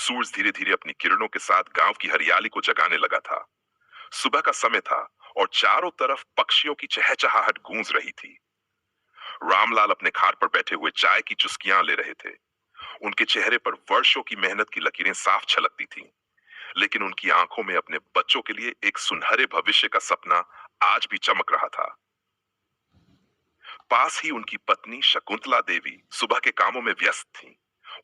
सूरज धीरे धीरे अपनी किरणों के साथ गांव की हरियाली को जगाने लगा था। सुबह का समय था और चारों तरफ पक्षियों की चहचहाहट गूंज रही थी। रामलाल अपने खाट पर बैठे हुए चाय की चुस्कियां ले रहे थे। उनके चेहरे पर वर्षों की मेहनत की लकीरें साफ झलकती थीं, लेकिन उनकी आंखों में अपने बच्चों के लिए एक सुनहरे भविष्य का सपना आज भी चमक रहा था। पास ही उनकी पत्नी शकुंतला देवी सुबह के कामों में व्यस्त थीं।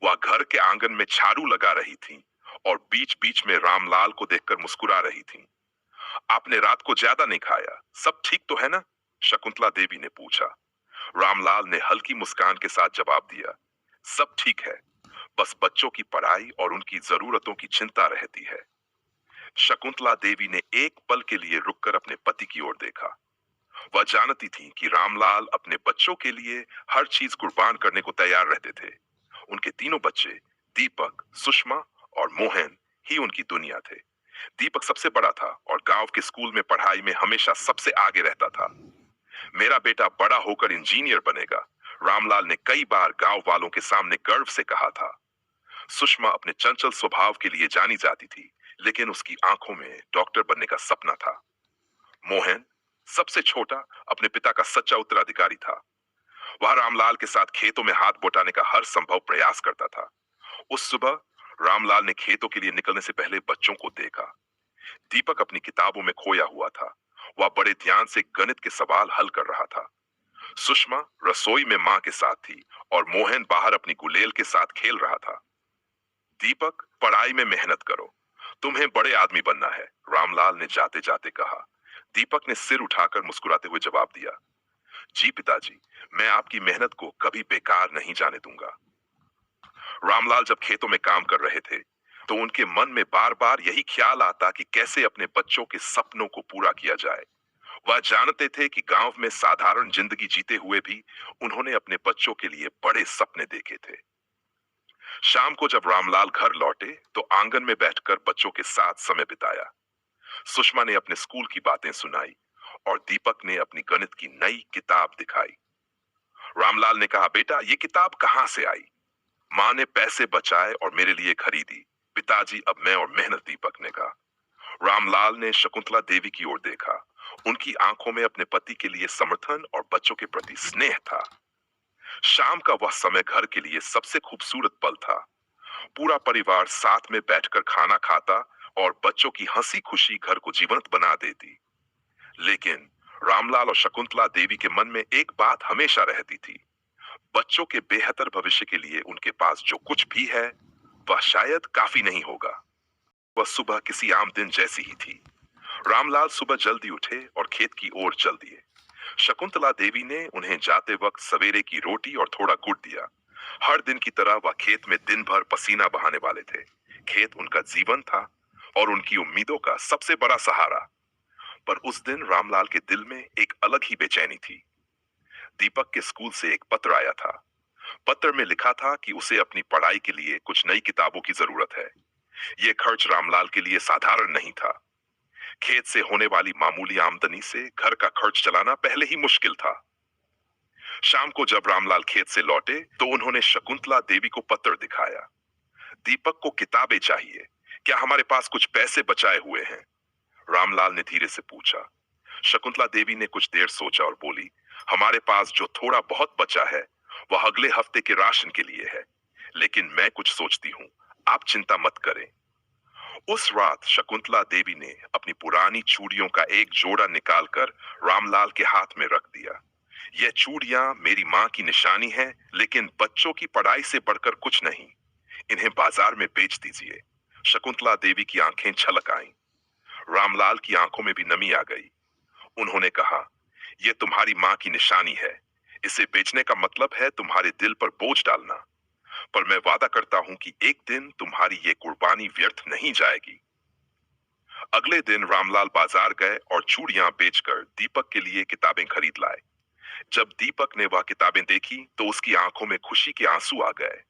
वह घर के आंगन में झाड़ू लगा रही थीं और बीच बीच में रामलाल को देखकर मुस्कुरा रही थीं। आपने रात को ज्यादा नहीं खाया, सब ठीक तो है ना? शकुंतला देवी ने पूछा। रामलाल ने हल्की मुस्कान के साथ जवाब दिया, सब ठीक है, बस बच्चों की पढ़ाई और उनकी जरूरतों की चिंता रहती है। शकुंतला देवी ने एक पल के लिए रुककर अपने पति की ओर देखा। वह जानती थी कि रामलाल अपने बच्चों के लिए हर चीज कुर्बान करने को तैयार रहते थे। उनके तीनों बच्चे, दीपक, सुषमा और मोहन ही उनकी दुनिया थे। दीपक सबसे बड़ा था और गांव के स्कूल में पढ़ाई में हमेशा सबसे आगे रहता था। मेरा बेटा बड़ा होकर इंजीनियर बनेगा, रामलाल ने कई बार गांव वालों के सामने गर्व से कहा था। सुषमा अपने चंचल स्वभाव के लिए जानी जाती थी, लेकिन उसकी आंखों में डॉक्टर बनने का सपना था। मोहन, सबसे छोटा, अपने पिता का सच्चा उत्तराधिकारी था। वह रामलाल के साथ खेतों में हाथ बटाने का हर संभव प्रयास करता था। उस सुबह रामलाल ने खेतों के लिए निकलने से पहले बच्चों को देखा। दीपक अपनी किताबों में खोया हुआ था। वह बड़े ध्यान से गणित के सवाल हल कर रहा था। सुषमा रसोई में मां के साथ थी और मोहन बाहर अपनी गुलेल के साथ खेल रहा था। दीपक, पढ़ाई में मेहनत करो, तुम्हें बड़े आदमी बनना है, रामलाल ने जाते जाते कहा। दीपक ने सिर उठाकर मुस्कुराते हुए जवाब दिया, जी पिताजी, मैं आपकी मेहनत को कभी बेकार नहीं जाने दूंगा। रामलाल जब खेतों में काम कर रहे थे, तो उनके मन में बार बार यही ख्याल आता कि कैसे अपने बच्चों के सपनों को पूरा किया जाए। वह जानते थे कि गांव में साधारण जिंदगी जीते हुए भी उन्होंने अपने बच्चों के लिए बड़े सपने देखे थे। शाम को जब रामलाल घर लौटे, तो आंगन में बैठकर बच्चों के साथ समय बिताया। सुषमा ने अपने स्कूल की बातें सुनाई और दीपक ने अपनी गणित की नई किताब दिखाई। रामलाल ने कहा, बेटा ये किताब कहां से आई? माँ ने पैसे बचाए और मेरे लिए खरीदी, पिताजी अब मैं और मेहनत, दीपक ने कहा। रामलाल ने शकुंतला देवी की ओर देखा। उनकी आंखों में अपने पति के लिए समर्थन और बच्चों के प्रति स्नेह था। शाम का वह समय घर के लिए सबसे खूबसूरत पल था। पूरा परिवार साथ में बैठकर खाना खाता और बच्चों की हंसी खुशी घर को जीवंत बना देती। लेकिन रामलाल और शकुंतला देवी के मन में एक बात हमेशा रहती थी, बच्चों के बेहतर भविष्य के लिए उनके पास जो कुछ भी है, वह शायद काफी नहीं होगा। वह सुबह किसी आम दिन जैसी ही थी। रामलाल सुबह जल्दी उठे और खेत की ओर चल दिए। शकुंतला देवी ने उन्हें जाते वक्त सवेरे की रोटी और थोड़ा गुड़ दिया। हर दिन की तरह वह खेत में दिन भर पसीना बहाने वाले थे। खेत उनका जीवन था और उनकी उम्मीदों का सबसे बड़ा सहारा। पर उस दिन रामलाल के दिल में एक अलग ही बेचैनी थी। दीपक के स्कूल से एक पत्र आया था। पत्र में लिखा था कि उसे अपनी पढ़ाई के लिए कुछ नई किताबों की जरूरत है। यह खर्च रामलाल के लिए साधारण नहीं था। खेत से होने वाली मामूली आमदनी से घर का खर्च चलाना पहले ही मुश्किल था। शाम को जब रामलाल खेत से लौटे, तो उन्होंने शकुंतला देवी को पत्र दिखाया। दीपक को किताबें चाहिए, क्या हमारे पास कुछ पैसे बचाए हुए हैं? रामलाल ने धीरे से पूछा। शकुंतला देवी ने कुछ देर सोचा और बोली, हमारे पास जो थोड़ा बहुत बचा है, वह अगले हफ्ते के राशन के लिए है, लेकिन मैं कुछ सोचती हूँ, आप चिंता मत करें। उस रात शकुंतला देवी ने अपनी पुरानी चूड़ियों का एक जोड़ा निकालकर रामलाल के हाथ में रख दिया। यह चूड़ियां मेरी माँ की निशानी है, लेकिन बच्चों की पढ़ाई से बढ़कर कुछ नहीं। इन्हें बाजार में बेच दीजिए। शकुंतला देवी की आंखें छलक आईं। रामलाल की आंखों में भी नमी आ गई। उन्होंने कहा, यह तुम्हारी माँ की निशानी है। इसे बेचने का मतलब है तुम्हारे दिल पर बोझ डालना। पर मैं वादा करता हूं कि एक दिन तुम्हारी ये कुर्बानी व्यर्थ नहीं जाएगी। अगले दिन रामलाल बाजार गए और चूड़ियां बेचकर दीपक के लिए किताबें खरीद लाए। जब दीपक ने वह किताबें देखी, तो उसकी आंखों में खुशी के आंसू आ गए।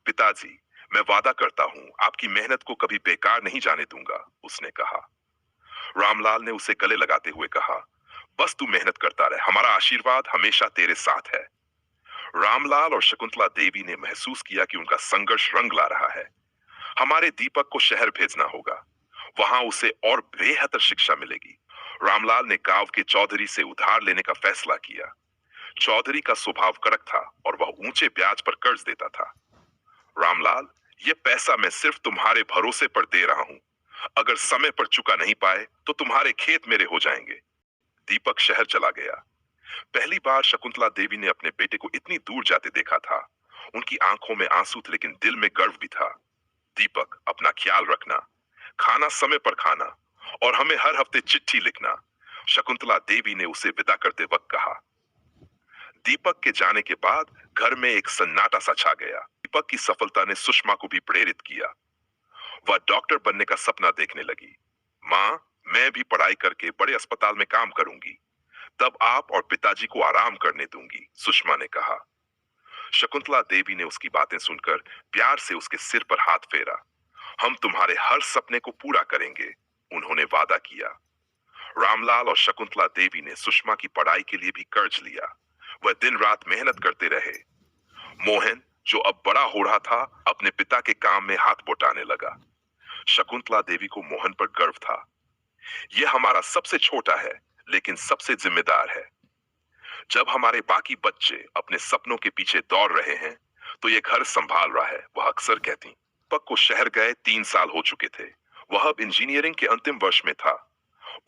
पिताजी, मैं वादा करता हूं आपकी मेहनत को कभी बेकार नहीं जाने दूंगा, उसने कहा। रामलाल ने उसे गले लगाते हुए कहा, बस तू मेहनत करता रहे, हमारा आशीर्वाद हमेशा तेरे साथ है। रामलाल और शकुंतला देवी ने महसूस किया कि उनका संघर्ष रंग ला रहा है। हमारे दीपक को शहर भेजना होगा, वहां उसे और बेहतर शिक्षा मिलेगी। रामलाल ने गांव के चौधरी से उधार लेने का फैसला किया। चौधरी का स्वभाव कड़क था और वह ऊंचे ब्याज पर कर्ज देता था। रामलाल, ये पैसा मैं सिर्फ तुम्हारे भरोसे पर दे रहा हूं। अगर समय पर चुका नहीं पाए तो तुम्हारे खेत मेरे हो जाएंगे। दीपक शहर चला गया। पहली बार शकुंतला देवी ने अपने बेटे को इतनी दूर जाते देखा था। उनकी आंखों में आंसू थे, लेकिन दिल में गर्व भी था। दीपक, अपना ख्याल रखना, खाना समय पर खाना और हमें हर हफ्ते चिट्ठी लिखना, शकुंतला देवी ने उसे विदा करते वक्त कहा। दीपक के जाने के बाद घर में एक सन्नाटा सा छा गया। दीपक की सफलता ने सुषमा को भी प्रेरित किया। वह डॉक्टर बनने का सपना देखने लगी। माँ, मैं भी पढ़ाई करके बड़े अस्पताल में काम करूंगी, तब आप और पिताजी को आराम करने दूंगी, सुषमा ने कहा। शकुंतला देवी ने उसकी बातें सुनकर प्यार से उसके सिर पर हाथ फेरा। हम तुम्हारे हर सपने को पूरा करेंगे, उन्होंने वादा किया। रामलाल और शकुंतला देवी ने सुषमा की पढ़ाई के लिए भी कर्ज लिया। वह दिन रात मेहनत करते रहे। मोहन, जो अब बड़ा हो रहा था, अपने पिता के काम में हाथ बटाने लगा। शकुंतला देवी को मोहन पर गर्व था। यह हमारा सबसे छोटा है, लेकिन सबसे जिम्मेदार है। जब हमारे बाकी बच्चे अपने सपनों के पीछे दौड़ रहे हैं, तो ये घर संभाल रहा है, वह अक्सर कहती। दीपक को शहर गए 3 साल हो चुके थे। वह अब इंजीनियरिंग के अंतिम वर्ष में था।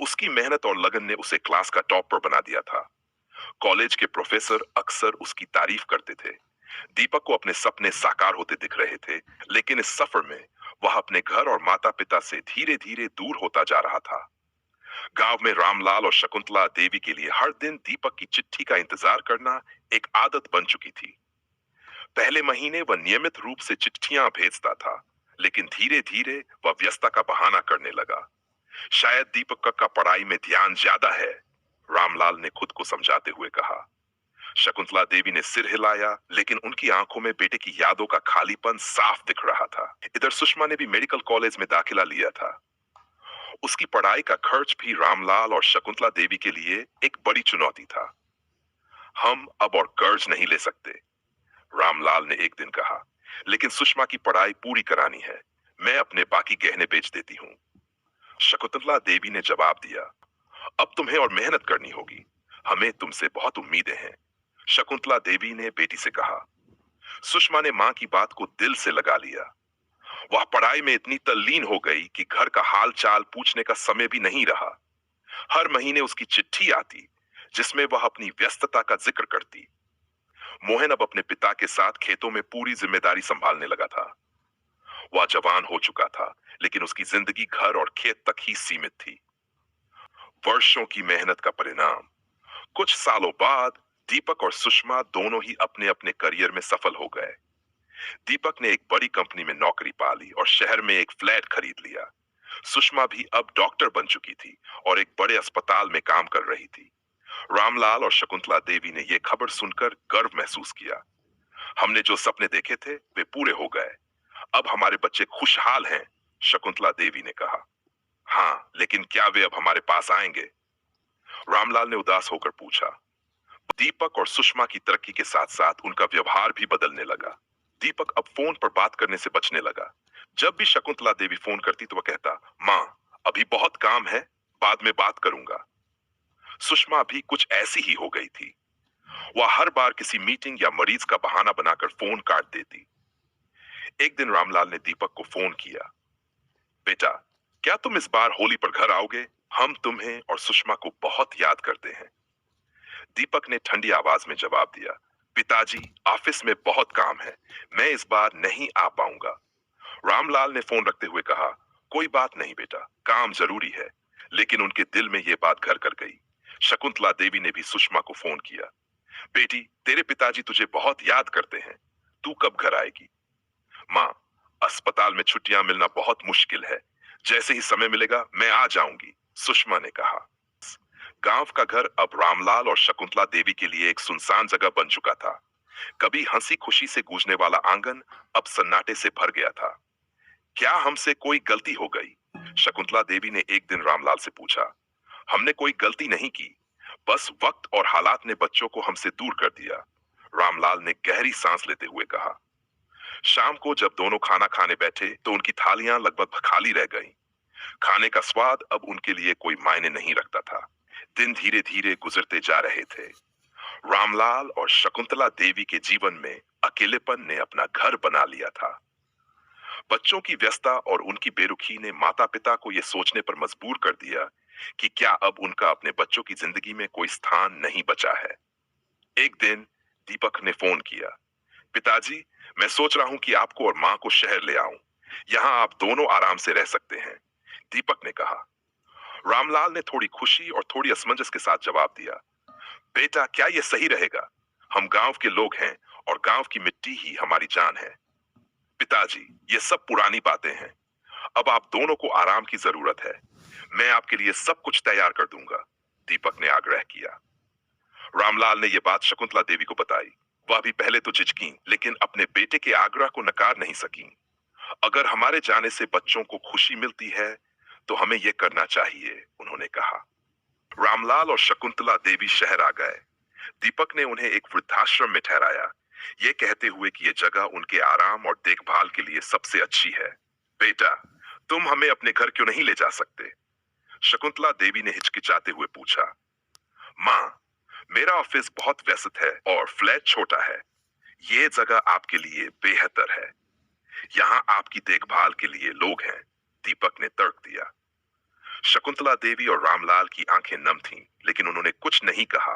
उसकी मेहनत और लगन ने उसे क्लास का टॉपर बना दिया था। कॉलेज के प्रोफेसर अक्सर उसकी तारीफ करते थे। दीपक को अपने सपने साकार होते दिख रहे थे, लेकिन इस सफर में वह अपने घर और माता पिता से धीरे धीरे दूर होता जा रहा था। गांव में रामलाल और शकुंतला देवी के लिए हर दिन दीपक की चिट्ठी का इंतजार करना एक आदत बन चुकी थी। पहले महीने वह नियमित रूप से चिट्ठियां भेजता था, लेकिन धीरे धीरे वह व्यस्तता का बहाना करने लगा। शायद दीपक का पढ़ाई में ध्यान ज्यादा है, रामलाल ने खुद को समझाते हुए कहा। शकुंतला देवी ने सिर हिलाया, लेकिन उनकी आंखों में बेटे की यादों का खालीपन साफ दिख रहा था। इधर सुषमा ने भी मेडिकल कॉलेज में दाखिला लिया था। उसकी पढ़ाई का खर्च भी रामलाल और शकुंतला देवी के लिए एक बड़ी चुनौती था। हम अब और कर्ज नहीं ले सकते, रामलाल ने एक दिन कहा, लेकिन सुषमा की पढ़ाई पूरी करानी है। मैं अपने बाकी गहने बेच देती हूँ, शकुंतला देवी ने जवाब दिया। अब तुम्हें और मेहनत करनी होगी, हमें तुमसे बहुत उम्मीदें हैं, शकुंतला देवी ने बेटी से कहा। सुषमा ने मां की बात को दिल से लगा लिया। वह पढ़ाई में इतनी तल्लीन हो गई कि घर का हाल चाल पूछने का समय भी नहीं रहा। हर महीने उसकी चिट्ठी आती, जिसमें वह अपनी व्यस्तता का जिक्र करती। मोहन अब अपने पिता के साथ खेतों में पूरी जिम्मेदारी संभालने लगा था। वह जवान हो चुका था, लेकिन उसकी जिंदगी घर और खेत तक ही सीमित थी। वर्षों की मेहनत का परिणाम। कुछ सालों बाद दीपक और सुषमा दोनों ही अपने अपने करियर में सफल हो गए। दीपक ने एक बड़ी कंपनी में नौकरी पा ली और शहर में एक फ्लैट खरीद लिया। सुषमा भी अब डॉक्टर बन चुकी थी और एक बड़े अस्पताल में काम कर रही थी। रामलाल और शकुंतला देवी ने यह खबर सुनकर गर्व महसूस किया। हमने जो सपने देखे थे वे पूरे हो गए। अब हमारे बच्चे खुशहाल हैं, शकुंतला देवी ने कहा। हाँ, लेकिन क्या वे अब हमारे पास आएंगे? रामलाल ने उदास होकर पूछा। दीपक और सुषमा की तरक्की के साथ साथ उनका व्यवहार भी बदलने लगा। दीपक अब फोन पर बात करने से बचने लगा। जब भी शकुंतला देवी फोन करती तो वह कहता, माँ, अभी बहुत काम है, बाद में बात करूंगा। सुषमा भी कुछ ऐसी ही हो गई थी। वह हर बार किसी मीटिंग या मरीज का बहाना बनाकर फोन काट देती। एक दिन रामलाल ने दीपक को फोन किया। बेटा, क्या तुम इस बार होली पर घर आओगे? हम तुम्हें और सुषमा को बहुत याद करते हैं। दीपक ने ठंडी आवाज में जवाब दिया, पिताजी, ऑफिस में बहुत काम है, मैं इस बार नहीं आ पाऊंगा। रामलाल ने फोन रखते हुए कहा, कोई बात नहीं बेटा, काम जरूरी है। लेकिन उनके दिल में यह बात घर कर गई। शकुंतला देवी ने भी सुषमा को फोन किया। बेटी, तेरे पिताजी तुझे बहुत याद करते हैं, तू कब घर आएगी? माँ, अस्पताल में छुट्टियां मिलना बहुत मुश्किल है, जैसे ही समय मिलेगा मैं आ जाऊंगी, सुषमा ने कहा। गांव का घर अब रामलाल और शकुंतला देवी के लिए एक सुनसान जगह बन चुका था। कभी हंसी खुशी से गूंजने वाला आंगन अब सन्नाटे से भर गया था। क्या हमसे कोई गलती हो गई? शकुंतला देवी ने एक दिन रामलाल से पूछा। हमने कोई गलती नहीं की, बस वक्त और हालात ने बच्चों को हमसे दूर कर दिया, रामलाल ने गहरी सांस लेते हुए कहा। शाम को जब दोनों खाना खाने बैठे तो उनकी थालियां लगभग खाली रह गईं। खाने का स्वाद अब उनके लिए कोई मायने नहीं रखता था। दिन धीरे धीरे गुजरते जा रहे थे। रामलाल और शकुंतला देवी के जीवन में अकेलेपन ने अपना घर बना लिया था। बच्चों की व्यस्तता और उनकी बेरुखी ने माता पिता को यह सोचने पर मजबूर कर दिया कि क्या अब उनका अपने बच्चों की जिंदगी में कोई स्थान नहीं बचा है। एक दिन दीपक ने फोन किया। पिताजी, मैं सोच रहा हूं कि आपको और मां को शहर ले आऊं। यहाँ आप दोनों आराम से रह सकते हैं, दीपक ने कहा। रामलाल ने थोड़ी खुशी और थोड़ी असमंजस के साथ जवाब दिया। बेटा, क्या यह सही रहेगा? हम गांव के लोग हैं और गांव की मिट्टी ही हमारी जान है। पिताजी, ये सब पुरानी बातें हैं। अब आप दोनों को आराम की जरूरत है। मैं आपके लिए सब कुछ तैयार कर दूंगा, दीपक ने आग्रह किया। रामलाल ने यह बात शकुंतला देवी को बताई। वह भी पहले तो झिझकी, लेकिन अपने बेटे के आग्रह को नकार नहीं सकी। अगर हमारे जाने से बच्चों को खुशी मिलती है तो हमें यह करना चाहिए, उन्होंने कहा। रामलाल और शकुंतला देवी शहर आ गए। दीपक ने उन्हें एक वृद्धाश्रम में ठहराया, ये कहते हुए कि यह जगह उनके आराम और देखभाल के लिए सबसे अच्छी है। बेटा, तुम हमें अपने घर क्यों नहीं ले जा सकते? शकुंतला देवी ने हिचकिचाते हुए पूछा। मां, मेरा ऑफिस बहुत व्यस्त है और फ्लैट छोटा है। ये जगह आपके लिए बेहतर है। यहाँ आपकी देखभाल के लिए लोग हैं, दीपक ने तर्क दिया। शकुंतला देवी और रामलाल की आंखें नम थीं, लेकिन उन्होंने कुछ नहीं कहा।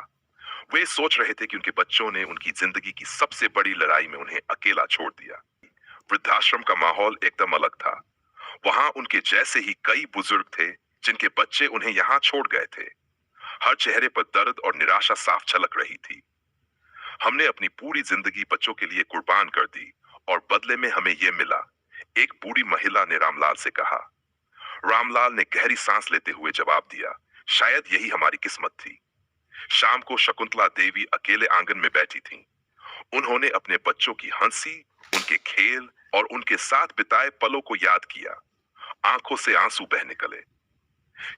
वे सोच रहे थे कि उनके बच्चों ने उनकी जिंदगी की सबसे बड़ी लड़ाई में उन्हें अकेला छोड़ दिया। वृद्धाश्रम का माहौल एकदम अलग था। वहां उनके जैसे ही कई बुजुर्ग थे जिनके बच्चे उन्हें यहाँ छोड़ गए थे। हर चेहरे पर दर्द और निराशा साफ झलक रही थी। हमने अपनी पूरी जिंदगी बच्चों के लिए कुर्बान कर दी और बदले में हमें यह मिला, एक बूढ़ी महिला ने रामलाल से कहा। रामलाल ने गहरी सांस लेते हुए जवाब दिया, शायद यही हमारी किस्मत थी। शाम को शकुंतला देवी अकेले आंगन में बैठी थीं। उन्होंने अपने बच्चों की हंसी, उनके खेल और उनके साथ बिताए पलों को याद किया। आंखों से आंसू बह निकले।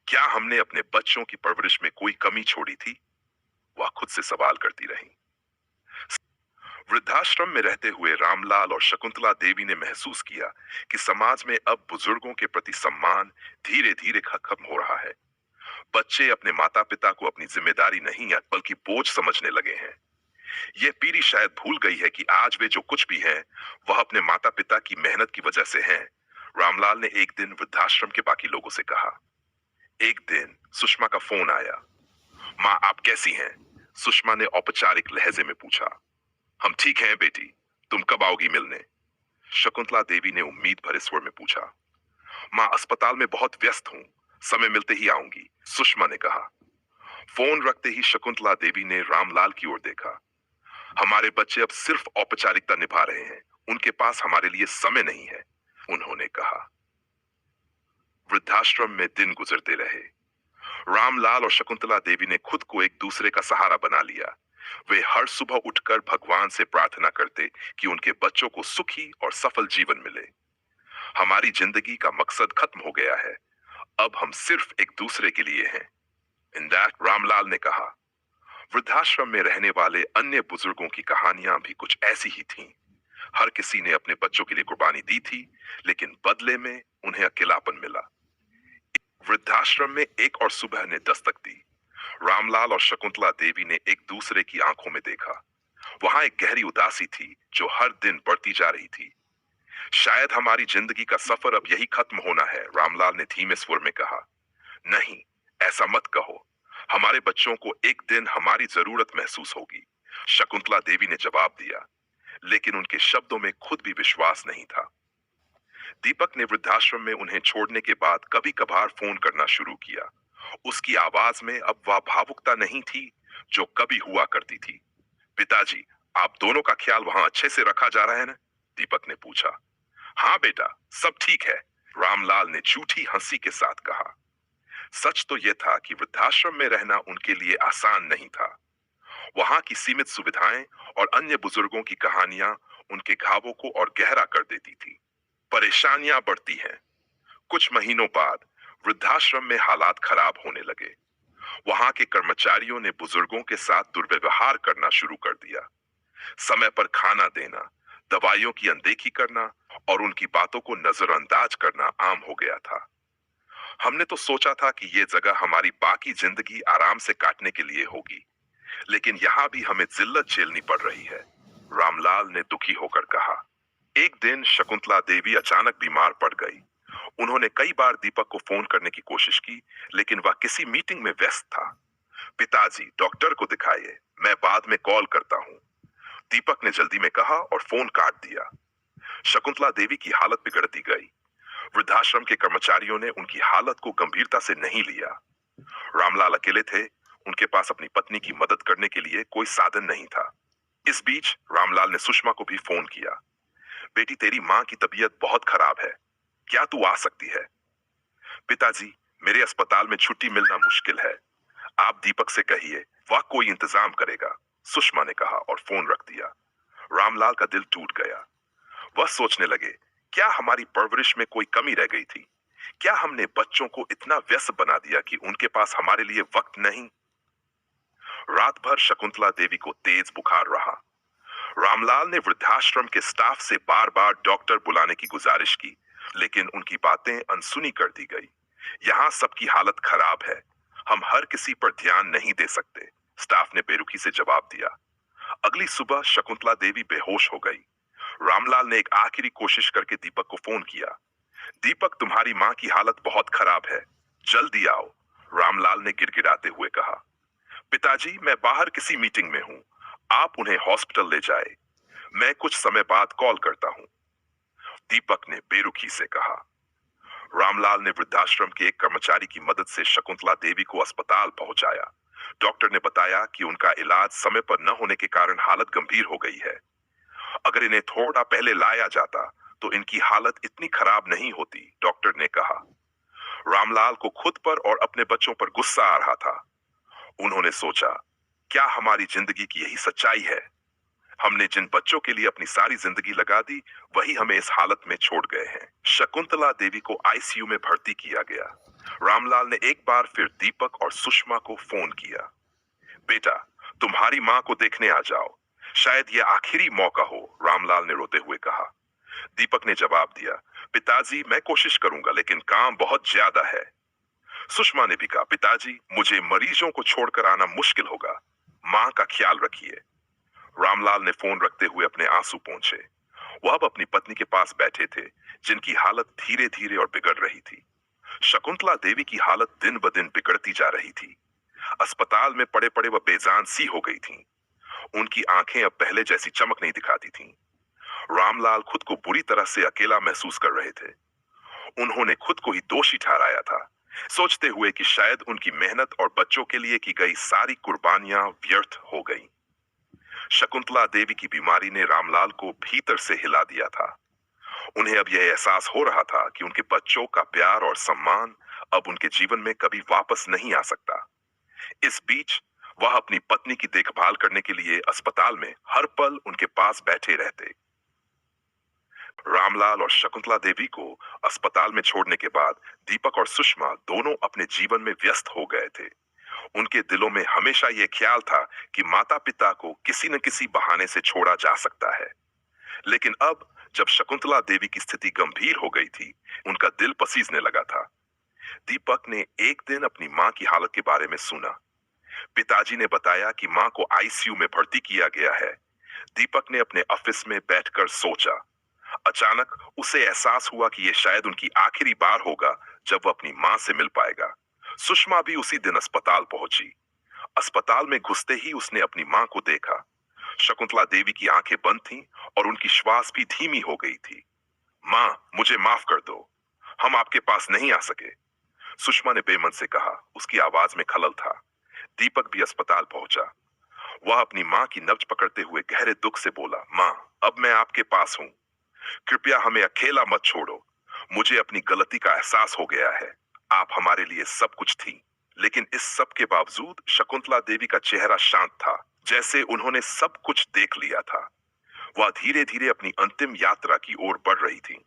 क्या हमने अपने बच्चों की परवरिश में कोई कमी छोड़ी थी? वह खुद से सवाल करती रही। वृद्धाश्रम में रहते हुए रामलाल और शकुंतला देवी ने महसूस किया कि समाज में अब बुजुर्गों के प्रति सम्मान धीरे धीरे खत्म हो रहा है। बच्चे अपने माता पिता को अपनी जिम्मेदारी नहीं बल्कि बोझ समझने लगे हैं। यह पीढ़ी शायद भूल गई है कि आज वे जो कुछ भी हैं, वह अपने माता पिता की मेहनत की वजह से हैं, रामलाल ने एक दिन वृद्धाश्रम के बाकी लोगों से कहा। एक दिन सुषमा का फोन आया। माँ, आप कैसी हैं? सुषमा ने औपचारिक लहजे में पूछा। हम ठीक हैं बेटी, तुम कब आओगी मिलने? शकुंतला देवी ने उम्मीद भरे स्वर में पूछा। माँ, अस्पताल में बहुत व्यस्त हूँ, समय मिलते ही आऊंगी, सुषमा ने कहा। फोन रखते ही शकुंतला देवी ने रामलाल की ओर देखा। हमारे बच्चे अब सिर्फ औपचारिकता निभा रहे हैं, उनके पास हमारे लिए समय नहीं है, उन्होंने कहा। वृद्धाश्रम में दिन गुजरते रहे। रामलाल और शकुंतला देवी ने खुद को एक दूसरे का सहारा बना लिया। वे हर सुबह उठकर भगवान से प्रार्थना करते कि उनके बच्चों को सुखी और सफल जीवन मिले। हमारी जिंदगी का मकसद खत्म हो गया है, अब हम सिर्फ एक दूसरे के लिए हैं, इन दैट, रामलाल ने कहा। वृद्धाश्रम में रहने वाले अन्य बुजुर्गों की कहानियां भी कुछ ऐसी ही थीं। हर किसी ने अपने बच्चों के लिए कुर्बानी दी थी, लेकिन बदले में उन्हें अकेलापन मिला। वृद्धाश्रम में एक और सुबह ने दस्तक दी। रामलाल और शकुंतला देवी ने एक दूसरे की आंखों में देखा। वहां एक गहरी उदासी थी जो हर दिन बढ़ती जा रही थी। शायद हमारी जिंदगी का सफर अब यही खत्म होना है, रामलाल ने धीमे स्वर में कहा। नहीं, ऐसा मत कहो, हमारे बच्चों को एक दिन हमारी जरूरत महसूस होगी, शकुंतला देवी ने जवाब दिया, लेकिन उनके शब्दों में खुद भी विश्वास नहीं था। दीपक ने वृद्धाश्रम में उन्हें छोड़ने के बाद कभी कभार फोन करना शुरू किया। उसकी आवाज में अब वह भावुकता नहीं थी जो कभी हुआ करती थी। पिताजी, आप दोनों का ख्याल वहां अच्छे से रखा जा रहा है ना? दीपक ने पूछा। हाँ बेटा, सब ठीक है, रामलाल ने झूठी हंसी के साथ कहा। सच तो यह था कि वृद्धाश्रम में रहना उनके लिए आसान नहीं था। वहां की सीमित सुविधाएं और अन्य बुजुर्गों की कहानियां उनके घावों को और गहरा कर देती थी। परेशानियां बढ़ती हैं। कुछ महीनों बाद वृद्धाश्रम में हालात खराब होने लगे। वहां के कर्मचारियों ने बुजुर्गों के साथ दुर्व्यवहार करना शुरू कर दिया। समय पर खाना देना, दवाइयों की अनदेखी करना और उनकी बातों को नजरअंदाज करना आम हो गया था। हमने तो सोचा था कि ये जगह हमारी बाकी जिंदगी आराम से काटने के लिए होगी, लेकिन यहाँ भी हमें जिल्लत झेलनी पड़ रही है, रामलाल ने दुखी होकर कहा। एक दिन शकुंतला देवी अचानक बीमार पड़ गई। उन्होंने कई बार दीपक को फोन करने की कोशिश की, लेकिन वह किसी मीटिंग में व्यस्त था। पिताजी, डॉक्टर को दिखाइए, मैं बाद में कॉल करता हूँ, दीपक ने जल्दी में कहा और फोन काट दिया। शकुंतला देवी की हालत बिगड़ती गई। वृद्धाश्रम के कर्मचारियों ने उनकी हालत को गंभीरता से नहीं लिया। रामलाल अकेले थे, उनके पास अपनी पत्नी की मदद करने के लिए कोई साधन नहीं था। इस बीच रामलाल ने सुषमा को भी फोन किया। बेटी, तेरी माँ की तबीयत बहुत खराब है, क्या तू आ सकती है? पिताजी, मेरे अस्पताल में छुट्टी मिलना मुश्किल है, आप दीपक से कहिए, वह कोई इंतजाम करेगा, सुषमा ने कहा और फोन रख दिया। रामलाल का दिल टूट गया। वह सोचने लगे, क्या हमारी परवरिश में कोई कमी रह गई थी? क्या हमने बच्चों को इतना व्यस्त बना दिया कि उनके पास हमारे लिए वक्त नहीं? रात भर शकुंतला देवी को तेज बुखार रहा। रामलाल ने वृद्धाश्रम के स्टाफ से बार बार डॉक्टर बुलाने की गुजारिश की, लेकिन उनकी बातें अनसुनी कर दी गई। यहाँ सबकी हालत खराब है, हम हर किसी पर ध्यान नहीं दे सकते, स्टाफ ने बेरुखी से जवाब दिया। अगली सुबह शकुंतला देवी बेहोश हो गई। रामलाल ने एक आखिरी कोशिश करके दीपक को फोन किया। दीपक, तुम्हारी माँ की हालत बहुत खराब है, जल्दी आओ, रामलाल ने गिड़गिड़ाते हुए कहा। पिताजी, मैं बाहर किसी मीटिंग में हूँ, आप उन्हें हॉस्पिटल ले जाए, मैं कुछ समय बाद कॉल करता हूँ, दीपक ने बेरुखी से कहा। रामलाल ने वृद्धाश्रम के एक कर्मचारी की मदद से शकुंतला देवी को अस्पताल पहुंचाया। डॉक्टर ने बताया कि उनका इलाज समय पर न होने के कारण हालत गंभीर हो गई है। अगर इन्हें थोड़ा पहले लाया जाता तो इनकी हालत इतनी खराब नहीं होती, डॉक्टर ने कहा। रामलाल को खुद पर और अपने बच्चों पर गुस्सा आ रहा था। उन्होंने सोचा, क्या हमारी जिंदगी की यही सच्चाई है? हमने जिन बच्चों के लिए अपनी सारी जिंदगी लगा दी, वही हमें इस हालत में छोड़ गए हैं। शकुंतला देवी को आईसीयू में भर्ती किया गया। रामलाल ने एक बार फिर दीपक और सुषमा को फोन किया। बेटा, तुम्हारी माँ को देखने आ जाओ, शायद यह आखिरी मौका हो, रामलाल ने रोते हुए कहा। दीपक ने जवाब दिया, पिताजी, मैं कोशिश करूंगा, लेकिन काम बहुत ज्यादा है। सुषमा ने भी कहा, पिताजी, मुझे मरीजों को छोड़कर आना मुश्किल होगा, माँ का ख्याल रखिए। रामलाल ने फोन रखते हुए अपने आंसू पोंछे। वह अब अपनी पत्नी के पास बैठे थे, जिनकी हालत धीरे धीरे और बिगड़ रही थी। शकुंतला देवी की हालत दिन ब दिन बिगड़ती जा रही थी। अस्पताल में पड़े पड़े वह बेजान सी हो गई थीं। उनकी आंखें अब पहले जैसी चमक नहीं दिखाती थीं। रामलाल खुद को बुरी तरह से अकेला महसूस कर रहे थे। उन्होंने खुद को ही दोषी ठहराया था, सोचते हुए कि शायद उनकी मेहनत और बच्चों के लिए की गई सारी कुर्बानियां व्यर्थ हो गईं। शकुंतला देवी की बीमारी ने रामलाल को भीतर से हिला दिया था। उन्हें अब यह एहसास हो रहा था कि उनके बच्चों का प्यार और सम्मान अब उनके जीवन में कभी वापस नहीं आ सकता। इस बीच वह अपनी पत्नी की देखभाल करने के लिए अस्पताल में हर पल उनके पास बैठे रहते। रामलाल और शकुंतला देवी को अस्पताल में छोड़ने के बाद दीपक और सुषमा दोनों अपने जीवन में व्यस्त हो गए थे। उनके दिलों में हमेशा यह ख्याल था कि माता पिता को किसी न किसी बहाने से छोड़ा जा सकता है। लेकिन अब जब शकुंतला देवी की स्थिति गंभीर हो गई थी, उनका दिल पसीजने लगा था। दीपक ने एक दिन अपनी मां की हालत के बारे में सुना। पिताजी ने बताया कि मां को आईसीयू में भर्ती किया गया है। दीपक ने अपने ऑफिस में बैठकर सोचा। अचानक उसे एहसास हुआ कि यह शायद उनकी आखिरी बार होगा जब वह अपनी मां से मिल पाएगा। सुषमा भी उसी दिन अस्पताल पहुंची। अस्पताल में घुसते ही उसने अपनी मां को देखा। शकुंतला देवी की आंखें बंद थीं और उनकी श्वास भी धीमी हो गई थी। मां, मुझे माफ कर दो, हम आपके पास नहीं आ सके, सुषमा ने बेमन से कहा। उसकी आवाज में खलल था। दीपक भी अस्पताल पहुंचा। वह अपनी मां की नब्ज पकड़ते हुए गहरे दुख से बोला, मां, अब मैं आपके पास हूं, कृपया हमें अकेला मत छोड़ो। मुझे अपनी गलती का एहसास हो गया है, आप हमारे लिए सब कुछ थी। लेकिन इस सब के बावजूद शकुंतला देवी का चेहरा शांत था, जैसे उन्होंने सब कुछ देख लिया था। वह धीरे धीरे अपनी अंतिम यात्रा की ओर बढ़ रही थी।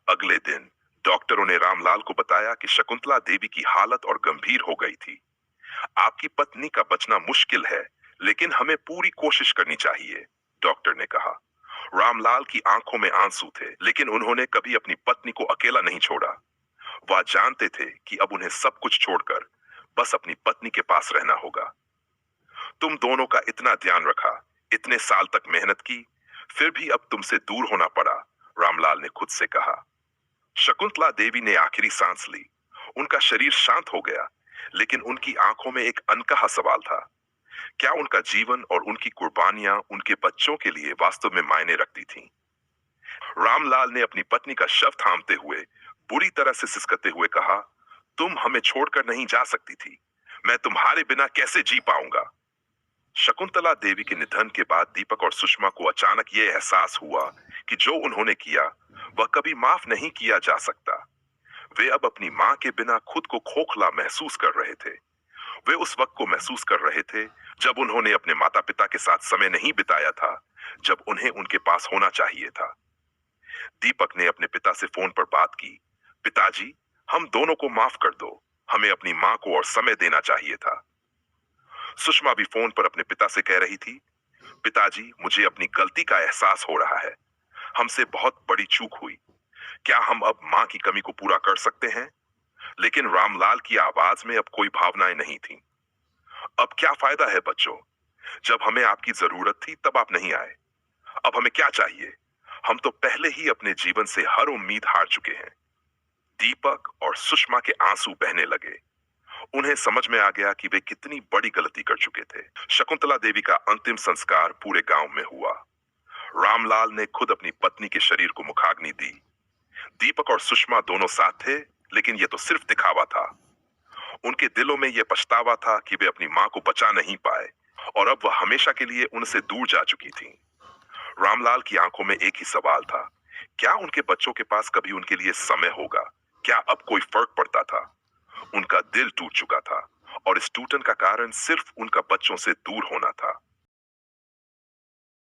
अगले दिन डॉक्टरों ने रामलाल को बताया कि शकुंतला देवी की हालत और गंभीर हो गई थी। आपकी पत्नी का बचना मुश्किल है, लेकिन हमें पूरी कोशिश करनी चाहिए, डॉक्टर ने कहा। रामलाल की आंखों में आंसू थे, लेकिन उन्होंने कभी अपनी पत्नी को अकेला नहीं छोड़ा। वह जानते थे कि अब उन्हें सब कुछ छोड़कर बस अपनी पत्नी के पास रहना होगा। तुम दोनों का इतना ध्यान रखा, इतने साल तक मेहनत की, फिर भी अब तुमसे दूर होना पड़ा, रामलाल ने खुद से कहा। शकुंतला देवी ने आखिरी सांस ली। उनका शरीर शांत हो गया, लेकिन उनकी आंखों में एक अनकहा सवाल था। क्या उनका जीवन और उनकी कुर्बानियां उनके बच्चों के लिए वास्तव में मायने रखती थीं? रामलाल ने अपनी पत्नी का शव थामते हुए बुरी तरह से सिसकते हुए कहा, तुम हमें छोड़कर नहीं जा सकती थी। मैं तुम्हारे बिना कैसे जी पाऊंगा? शकुंतला देवी के निधन के बाद दीपक और सुषमा को अचानक यह एहसास हुआ कि जो उन्होंने किया वह कभी माफ नहीं किया जा सकता। वे अब अपनी मां के बिना खुद को खोखला महसूस कर रहे थे। वे उस वक्त को महसूस कर रहे थे जब उन्होंने अपने माता पिता के साथ समय नहीं बिताया था, जब उन्हें उनके पास होना चाहिए था। दीपक ने अपने पिता से फोन पर बात की। पिताजी, हम दोनों को माफ कर दो। हमें अपनी मां को और समय देना चाहिए था। सुषमा भी फोन पर अपने पिता से कह रही थी, पिताजी, मुझे अपनी गलती का एहसास हो रहा है। हमसे बहुत बड़ी चूक हुई। क्या हम अब मां की कमी को पूरा कर सकते हैं? लेकिन रामलाल की आवाज में अब कोई भावनाएं नहीं थी। अब क्या फायदा है बच्चों? जब हमें आपकी जरूरत थी तब आप नहीं आए। अब हमें क्या चाहिए? हम तो पहले ही अपने जीवन से हर उम्मीद हार चुके हैं। दीपक और सुषमा के आंसू बहने लगे। उन्हें समझ में आ गया कि वे कितनी बड़ी गलती कर चुके थे। शकुंतला देवी का अंतिम संस्कार पूरे गांव में हुआ। रामलाल ने खुद अपनी पत्नी के शरीर को मुखाग्नि दी। दीपक और सुषमा दोनों साथ थे, लेकिन यह तो सिर्फ दिखावा था। उनके दिलों में यह पछतावा था कि वे अपनी मां को बचा नहीं पाए और अब वह हमेशा के लिए उनसे दूर जा चुकी थी। रामलाल की आंखों में एक ही सवाल था, क्या उनके बच्चों के पास कभी उनके लिए समय होगा? क्या अब कोई फर्क पड़ता था? उनका दिल टूट चुका था और इस टूटन का कारण सिर्फ उनका बच्चों से दूर होना था।